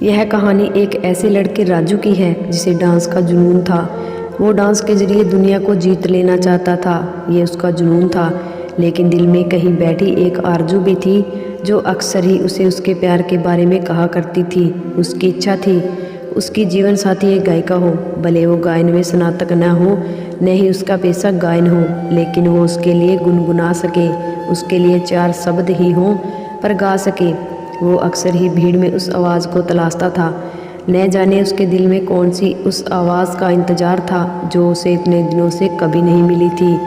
यह कहानी एक ऐसे लड़के राजू की है जिसे डांस का जुनून था। वो डांस के जरिए दुनिया को जीत लेना चाहता था, ये उसका जुनून था। लेकिन दिल में कहीं बैठी एक आरज़ू भी थी जो अक्सर ही उसे उसके प्यार के बारे में कहा करती थी। उसकी इच्छा थी उसकी जीवन साथी एक गायिका हो, भले वो गायन में स्नातक न हो, न ही उसका पेशा गायन हो, लेकिन वो उसके लिए गुनगुना सके, उसके लिए 4 शब्द ही हों पर गा सके। वो अक्सर ही भीड़ में उस आवाज़ को तलाशता था। न जाने उसके दिल में कौन सी उस आवाज़ का इंतज़ार था जो उसे इतने दिनों से कभी नहीं मिली थी।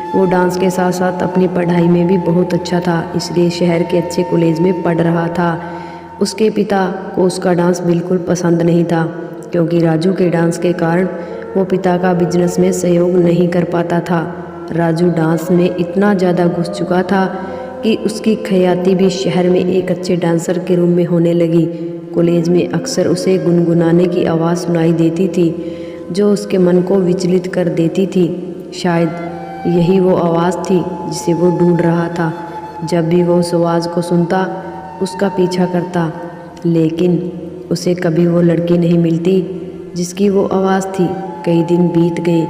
वो डांस के साथ साथ अपनी पढ़ाई में भी बहुत अच्छा था, इसलिए शहर के अच्छे कॉलेज में पढ़ रहा था। उसके पिता को उसका डांस बिल्कुल पसंद नहीं था, क्योंकि राजू के डांस के कारण वो पिता का बिजनेस में सहयोग नहीं कर पाता था। राजू डांस में इतना ज़्यादा घुस चुका था कि उसकी ख्याति भी शहर में एक अच्छे डांसर के रूप में होने लगी। कॉलेज में अक्सर उसे गुनगुनाने की आवाज़ सुनाई देती थी जो उसके मन को विचलित कर देती थी। शायद यही वो आवाज़ थी जिसे वो ढूंढ रहा था। जब भी वो उस आवाज़ को सुनता, उसका पीछा करता, लेकिन उसे कभी वो लड़की नहीं मिलती जिसकी वो आवाज़ थी। कई दिन बीत गए,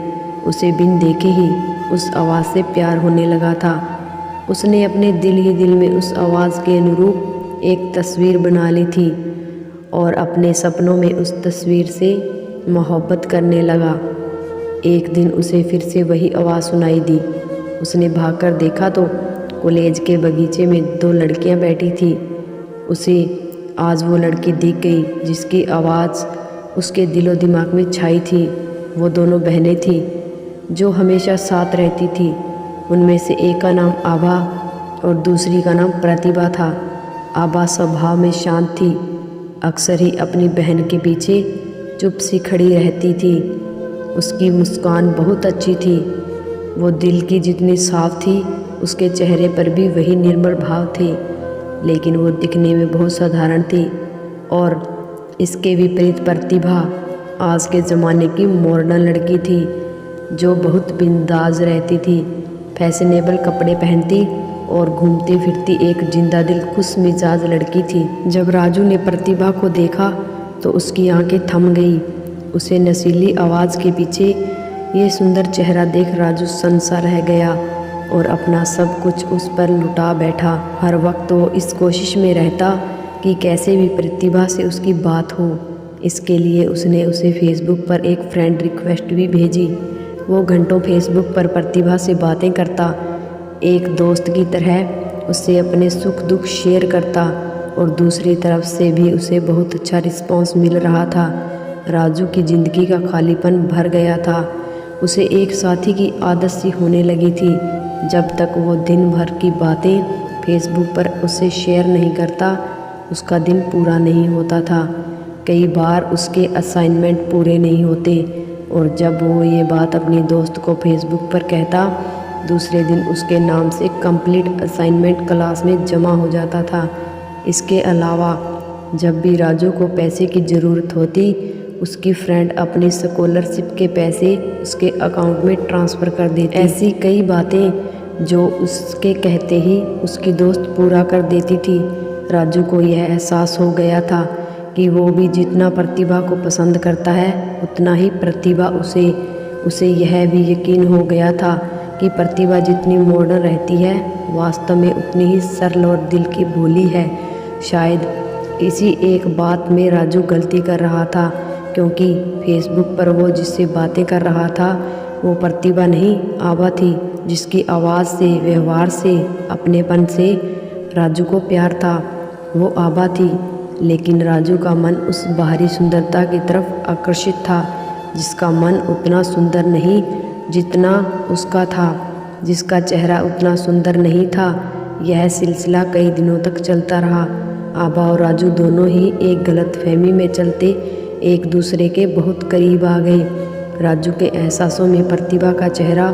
उसे बिन देखे ही उस आवाज़ से प्यार होने लगा था। उसने अपने दिल ही दिल में उस आवाज़ के अनुरूप एक तस्वीर बना ली थी और अपने सपनों में उस तस्वीर से मोहब्बत करने लगा। एक दिन उसे फिर से वही आवाज़ सुनाई दी। उसने भागकर देखा तो कॉलेज के बगीचे में 2 लड़कियां बैठी थी। उसे आज वो लड़की दिख गई जिसकी आवाज़ उसके दिलो दिमाग में छाई थी। वो दोनों बहनें थीं जो हमेशा साथ रहती थी। उनमें से एक का नाम आभा और दूसरी का नाम प्रतिभा था। आभा स्वभाव में शांत थी, अक्सर ही अपनी बहन के पीछे चुप सी खड़ी रहती थी। उसकी मुस्कान बहुत अच्छी थी, वो दिल की जितनी साफ थी उसके चेहरे पर भी वही निर्मल भाव थे, लेकिन वो दिखने में बहुत साधारण थी। और इसके विपरीत प्रतिभा आज के ज़माने की मॉडर्न लड़की थी जो बहुत बिंदास रहती थी, फैशनेबल कपड़े पहनती और घूमती फिरती एक जिंदा दिल खुश मिजाज लड़की थी। जब राजू ने प्रतिभा को देखा तो उसकी आंखें थम गई। उसे नशीली आवाज़ के पीछे ये सुंदर चेहरा देख राजू सनसा रह गया और अपना सब कुछ उस पर लुटा बैठा। हर वक्त वो इस कोशिश में रहता कि कैसे भी प्रतिभा से उसकी बात हो। इसके लिए उसने उसे फेसबुक पर एक फ्रेंड रिक्वेस्ट भी भेजी। वो घंटों फेसबुक पर प्रतिभा से बातें करता, एक दोस्त की तरह उससे अपने सुख दुख शेयर करता और दूसरी तरफ से भी उसे बहुत अच्छा रिस्पांस मिल रहा था। राजू की ज़िंदगी का खालीपन भर गया था। उसे एक साथी की आदत सी होने लगी थी। जब तक वो दिन भर की बातें फेसबुक पर उससे शेयर नहीं करता, उसका दिन पूरा नहीं होता था। कई बार उसके असाइनमेंट पूरे नहीं होते और जब वो ये बात अपनी दोस्त को फेसबुक पर कहता, दूसरे दिन उसके नाम से कंप्लीट असाइनमेंट क्लास में जमा हो जाता था। इसके अलावा जब भी राजू को पैसे की ज़रूरत होती, उसकी फ्रेंड अपनी स्कॉलरशिप के पैसे उसके अकाउंट में ट्रांसफ़र कर देती। ऐसी कई बातें जो उसके कहते ही उसकी दोस्त पूरा कर देती थी। राजू को यह एहसास हो गया था कि वो भी जितना प्रतिभा को पसंद करता है उतना ही प्रतिभा उसे यह भी यकीन हो गया था कि प्रतिभा जितनी मॉडर्न रहती है वास्तव में उतनी ही सरल और दिल की भोली है। शायद इसी एक बात में राजू गलती कर रहा था, क्योंकि फेसबुक पर वो जिससे बातें कर रहा था वो प्रतिभा नहीं, आभा थी, जिसकी आवाज़ से, व्यवहार से, अपनेपन से राजू को प्यार था। वो आभा थी, लेकिन राजू का मन उस बाहरी सुंदरता की तरफ आकर्षित था, जिसका मन उतना सुंदर नहीं जितना उसका था, जिसका चेहरा उतना सुंदर नहीं था। यह सिलसिला कई दिनों तक चलता रहा। आभा और राजू दोनों ही एक गलतफहमी में चलते एक दूसरे के बहुत करीब आ गए। राजू के एहसासों में प्रतिभा का चेहरा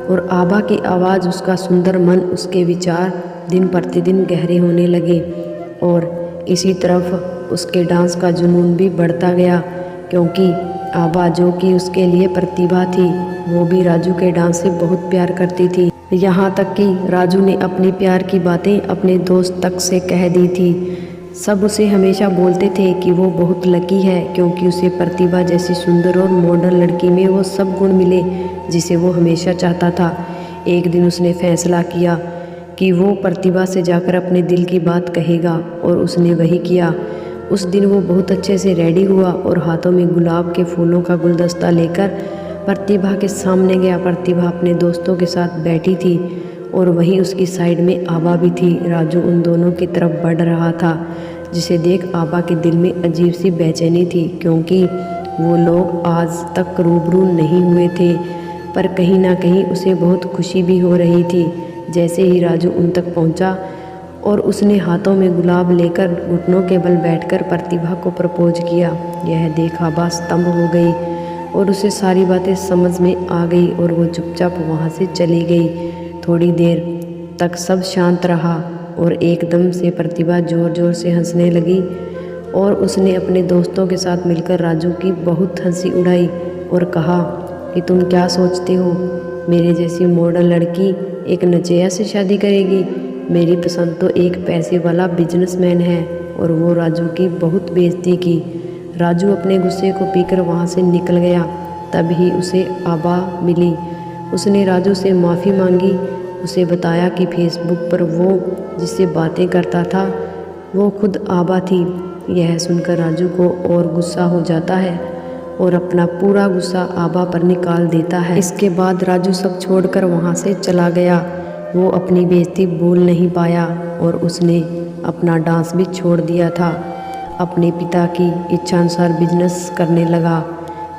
और आभा की आवाज़, उसका सुंदर मन, उसके विचार दिन प्रतिदिन गहरे होने लगे। और इसी तरफ उसके डांस का जुनून भी बढ़ता गया, क्योंकि आभा जो कि उसके लिए प्रतिभा थी, वो भी राजू के डांस से बहुत प्यार करती थी। यहाँ तक कि राजू ने अपनी प्यार की बातें अपने दोस्त तक से कह दी थी। सब उसे हमेशा बोलते थे कि वो बहुत लकी है क्योंकि उसे प्रतिभा जैसी सुंदर और मॉडर्न लड़की में वो सब गुण मिले जिसे वो हमेशा चाहता था। एक दिन उसने फैसला किया कि वो प्रतिभा से जाकर अपने दिल की बात कहेगा और उसने वही किया। उस दिन वो बहुत अच्छे से रेडी हुआ और हाथों में गुलाब के फूलों का गुलदस्ता लेकर प्रतिभा के सामने गया। प्रतिभा अपने दोस्तों के साथ बैठी थी और वहीं उसकी साइड में आबा भी थी। राजू उन दोनों की तरफ बढ़ रहा था जिसे देख आबा के दिल में अजीब सी बेचैनी थी क्योंकि वो लोग आज तक रूबरू नहीं हुए थे, पर कहीं ना कहीं उसे बहुत खुशी भी हो रही थी। जैसे ही राजू उन तक पहुंचा और उसने हाथों में गुलाब लेकर घुटनों के बल बैठकर प्रतिभा को प्रपोज किया, यह देख आबा स्तंभ हो गई और उसे सारी बातें समझ में आ गई और वो चुपचाप वहाँ से चली गई। थोड़ी देर तक सब शांत रहा और एकदम से प्रतिभा ज़ोर ज़ोर से हंसने लगी और उसने अपने दोस्तों के साथ मिलकर राजू की बहुत हंसी उड़ाई और कहा कि तुम क्या सोचते हो, मेरे जैसी मॉडर्न लड़की एक नचेया से शादी करेगी? मेरी पसंद तो एक पैसे वाला बिजनेसमैन है। और वो राजू की बहुत बेइज्जती की। राजू अपने गुस्से को पीकर वहाँ से निकल गया। तभी उसे आबा मिली। उसने राजू से माफ़ी मांगी, उसे बताया कि फेसबुक पर वो जिससे बातें करता था वो खुद आबा थी। यह सुनकर राजू को और गुस्सा हो जाता है और अपना पूरा गुस्सा आबा पर निकाल देता है। इसके बाद राजू सब छोड़कर वहाँ से चला गया। वो अपनी बेइज्जती भूल नहीं पाया और उसने अपना डांस भी छोड़ दिया था। अपने पिता की इच्छानुसार बिजनेस करने लगा।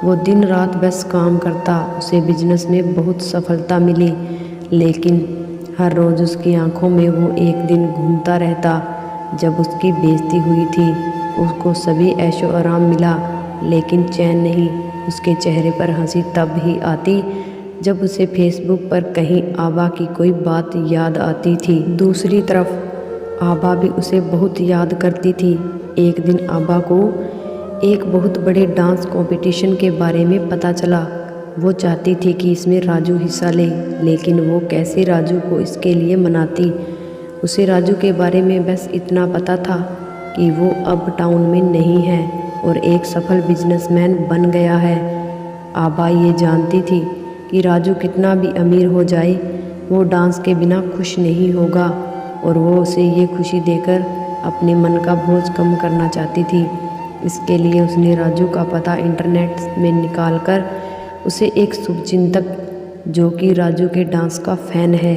वो दिन रात बस काम करता। उसे बिजनेस में बहुत सफलता मिली, लेकिन हर रोज़ उसकी आंखों में वो एक दिन घूमता रहता जब उसकी बेइज्जती हुई थी। उसको सभी ऐशो आराम मिला, लेकिन चैन नहीं। उसके चेहरे पर हंसी तब ही आती जब उसे फेसबुक पर कहीं आबा की कोई बात याद आती थी। दूसरी तरफ आबा भी उसे बहुत याद करती थी। एक दिन आबा को एक बहुत बड़े डांस कंपटीशन के बारे में पता चला। वो चाहती थी कि इसमें राजू हिस्सा ले, लेकिन वो कैसे राजू को इसके लिए मनाती। उसे राजू के बारे में बस इतना पता था कि वो अब टाउन में नहीं है और एक सफल बिजनेसमैन बन गया है। आबा ये जानती थी कि राजू कितना भी अमीर हो जाए वो डांस के बिना खुश नहीं होगा और वो उसे ये खुशी देकर अपने मन का बोझ कम करना चाहती थी। इसके लिए उसने राजू का पता इंटरनेट में निकालकर उसे एक शुभचिंतक जो कि राजू के डांस का फ़ैन है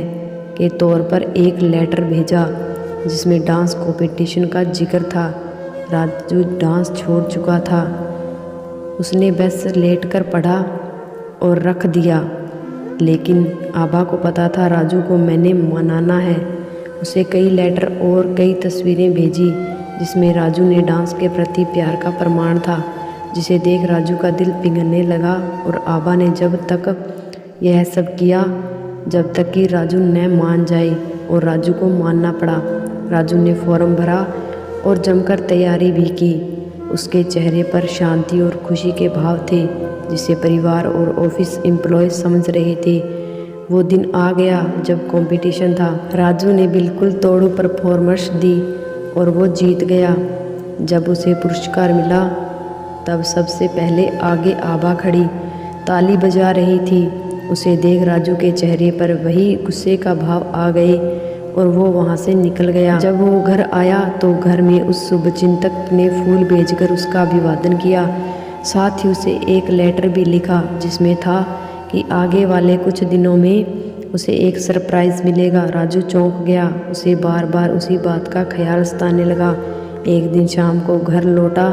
के तौर पर एक लेटर भेजा जिसमें डांस कंपटीशन का जिक्र था। राजू डांस छोड़ चुका था। उसने बस लेटकर पढ़ा और रख दिया, लेकिन आबा को पता था राजू को मैंने मनाना है। उसे कई लेटर और कई तस्वीरें भेजी जिसमें राजू ने डांस के प्रति प्यार का प्रमाण था, जिसे देख राजू का दिल पिघलने लगा। और आबा ने जब तक यह सब किया जब तक कि राजू न मान जाए, और राजू को मानना पड़ा। राजू ने फॉर्म भरा और जमकर तैयारी भी की। उसके चेहरे पर शांति और खुशी के भाव थे जिसे परिवार और ऑफिस एम्प्लॉय समझ रहे थे। वो दिन आ गया जब कंपटीशन था। राजू ने बिल्कुल तोड़ू परफॉर्मेंस दी और वो जीत गया। जब उसे पुरस्कार मिला तब सबसे पहले आगे आबा खड़ी ताली बजा रही थी। उसे देख राजू के चेहरे पर वही गुस्से का भाव आ गए और वो वहाँ से निकल गया। जब वो घर आया तो घर में उस शुभचिंतक ने फूल भेजकर उसका अभिवादन किया। साथ ही उसे एक लेटर भी लिखा जिसमें था कि आगे वाले कुछ दिनों में उसे एक सरप्राइज़ मिलेगा। राजू चौंक गया। उसे बार बार उसी बात का ख्याल सताने लगा। एक दिन शाम को घर लौटा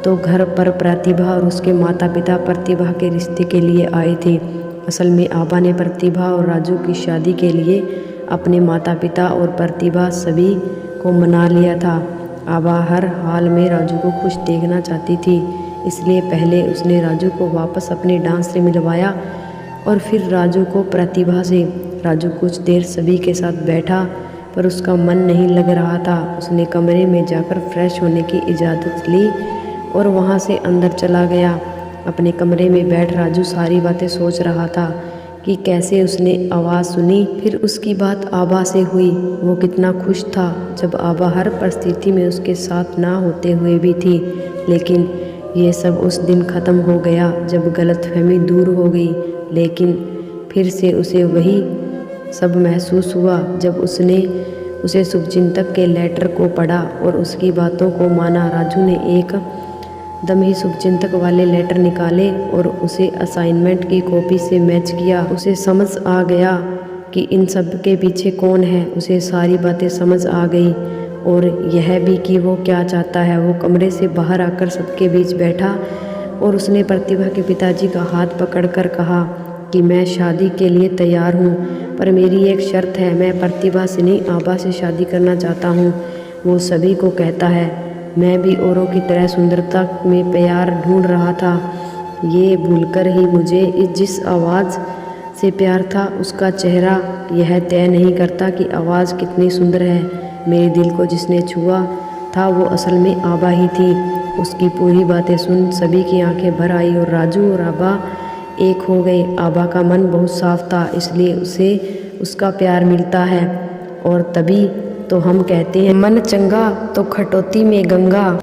तो घर पर प्रतिभा और उसके माता पिता प्रतिभा के रिश्ते के लिए आए थे। असल में आबा ने प्रतिभा और राजू की शादी के लिए अपने माता पिता और प्रतिभा सभी को मना लिया था। आबा हर हाल में राजू को खुश देखना चाहती थी, इसलिए पहले उसने राजू को वापस अपने डांस से मिलवाया और फिर राजू को प्रतिभा से। राजू कुछ देर सभी के साथ बैठा पर उसका मन नहीं लग रहा था। उसने कमरे में जाकर फ्रेश होने की इजाज़त ली और वहाँ से अंदर चला गया। अपने कमरे में बैठ राजू सारी बातें सोच रहा था कि कैसे उसने आवाज़ सुनी। फिर उसकी बात आबा से हुई। वो कितना खुश था जब आबा हर परिस्थिति में उसके साथ ना होते हुए भी थी। लेकिन ये सब उस दिन ख़त्म हो गया जब गलतफहमी दूर हो गई। लेकिन फिर से उसे वही सब महसूस हुआ जब उसने उसे शुभचिंतक के लेटर को पढ़ा और उसकी बातों को माना। राजू ने एक दम ही शुभचिंतक वाले लेटर निकाले और उसे असाइनमेंट की कॉपी से मैच किया। उसे समझ आ गया कि इन सब के पीछे कौन है। उसे सारी बातें समझ आ गई और यह भी कि वो क्या चाहता है। वो कमरे से बाहर आकर सबके बीच बैठा और उसने प्रतिभा के पिताजी का हाथ पकड़कर कहा कि मैं शादी के लिए तैयार हूँ, पर मेरी एक शर्त है। मैं प्रतिभा से नहीं, आबा से शादी करना चाहता हूँ। वो सभी को कहता है, मैं भी औरों की तरह सुंदरता में प्यार ढूंढ रहा था। ये भूलकर ही मुझे जिस आवाज़ से प्यार था उसका चेहरा यह तय नहीं करता कि आवाज़ कितनी सुंदर है। मेरे दिल को जिसने छुआ था वो असल में आबा ही थी। उसकी पूरी बातें सुन सभी की आंखें भर आई और राजू और आबा एक हो गए। आबा का मन बहुत साफ था, इसलिए उसे उसका प्यार मिलता है। और तभी तो हम कहते हैं, मन चंगा तो खटौती में गंगा।